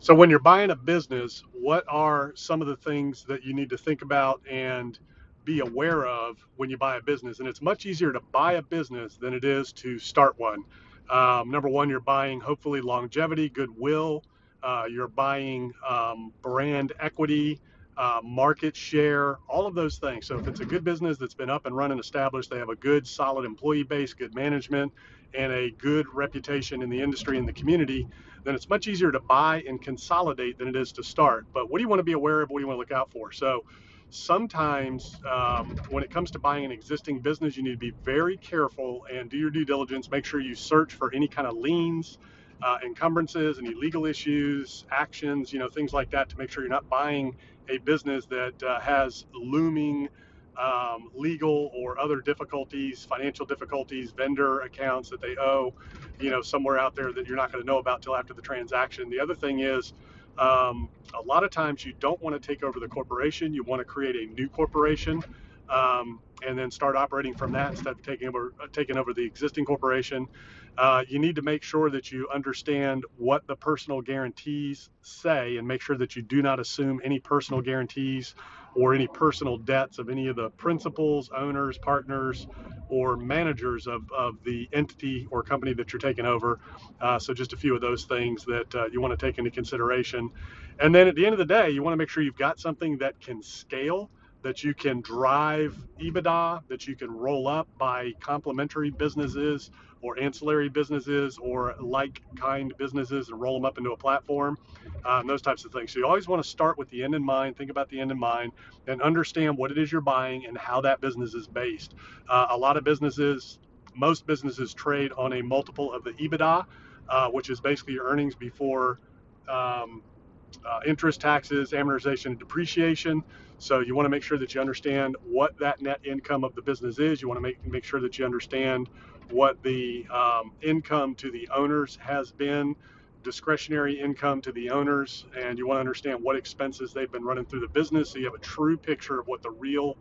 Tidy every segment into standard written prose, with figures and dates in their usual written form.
So when you're buying a business, what are some of the things that you need to think about and be aware of when you buy a business? And it's much easier to buy a business than it is to start one. Number one, you're buying hopefully longevity, goodwill. You're buying brand equity, market share, all of those things. So if it's a good business that's been up and running, established, they have a good, solid employee base, good management, and a good reputation in the industry and the community, then it's much easier to buy and consolidate than it is to start. But what do you want to be aware of? What do you want to look out for? So sometimes when it comes to buying an existing business, you need to be very careful and do your due diligence. Make sure you search for any kind of liens, encumbrances, any legal issues, actions, things like that, to make sure you're not buying a business that has looming legal or other difficulties, financial difficulties, vendor accounts that they owe, somewhere out there that you're not going to know about till after the transaction. The other thing is, a lot of times you don't want to take over the corporation. You want to create a new corporation, and then start operating from that instead of taking over the existing corporation. You need to make sure that you understand what the personal guarantees say, and make sure that you do not assume any personal guarantees or any personal debts of any of the principals, owners, partners, or managers of the entity or company that you're taking over. So just a few of those things that you want to take into consideration. And then at the end of the day, you want to make sure you've got something that can scale, that you can drive EBITDA, that you can roll up by complementary businesses or ancillary businesses or like kind businesses and roll them up into a platform, and those types of things. So you always want to start with the end in mind, think about the end in mind, and understand what it is you're buying and how that business is based. A lot of businesses, most businesses trade on a multiple of the EBITDA, which is basically your earnings before um, interest, taxes, amortization, and depreciation. So you want to make sure that you understand what that net income of the business is. You want to make sure that you understand what the income to the owners has been, discretionary income to the owners, and you want to understand what expenses they've been running through the business, so you have a true picture of what the real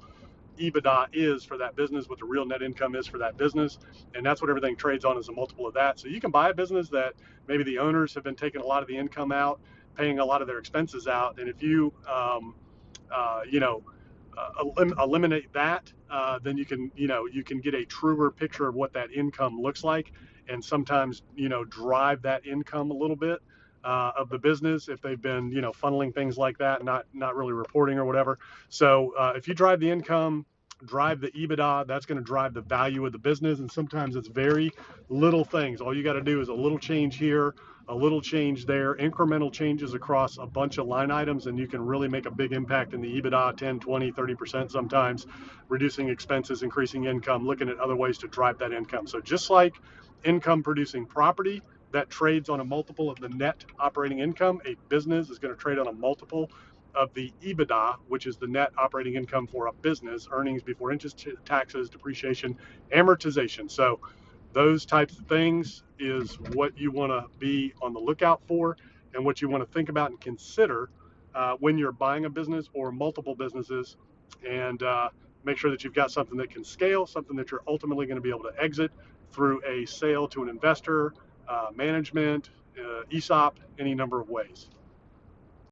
EBITDA is for that business, what the real net income is for that business. And that's what everything trades on, is a multiple of that. So you can buy a business that maybe the owners have been taking a lot of the income out, paying a lot of their expenses out. And if you, uh, you know, eliminate that, then you can get a truer picture of what that income looks like, and sometimes drive that income a little bit of the business if they've been funneling things like that, not really reporting or whatever. So if you drive the income, drive the EBITDA, that's going to drive the value of the business. And sometimes it's very little things. All you got to do is a little change here, a little change there, incremental changes across a bunch of line items, and you can really make a big impact in the EBITDA, 10, 20, 30% sometimes, reducing expenses, increasing income, looking at other ways to drive that income. So just like income producing property that trades on a multiple of the net operating income, a business is going to trade on a multiple of the EBITDA, which is the net operating income for a business, earnings before interest, taxes, depreciation, amortization. So those types of things is what you want to be on the lookout for, and what you want to think about and consider when you're buying a business or multiple businesses. And make sure that you've got something that can scale, something that you're ultimately going to be able to exit through a sale to an investor, management, ESOP, any number of ways.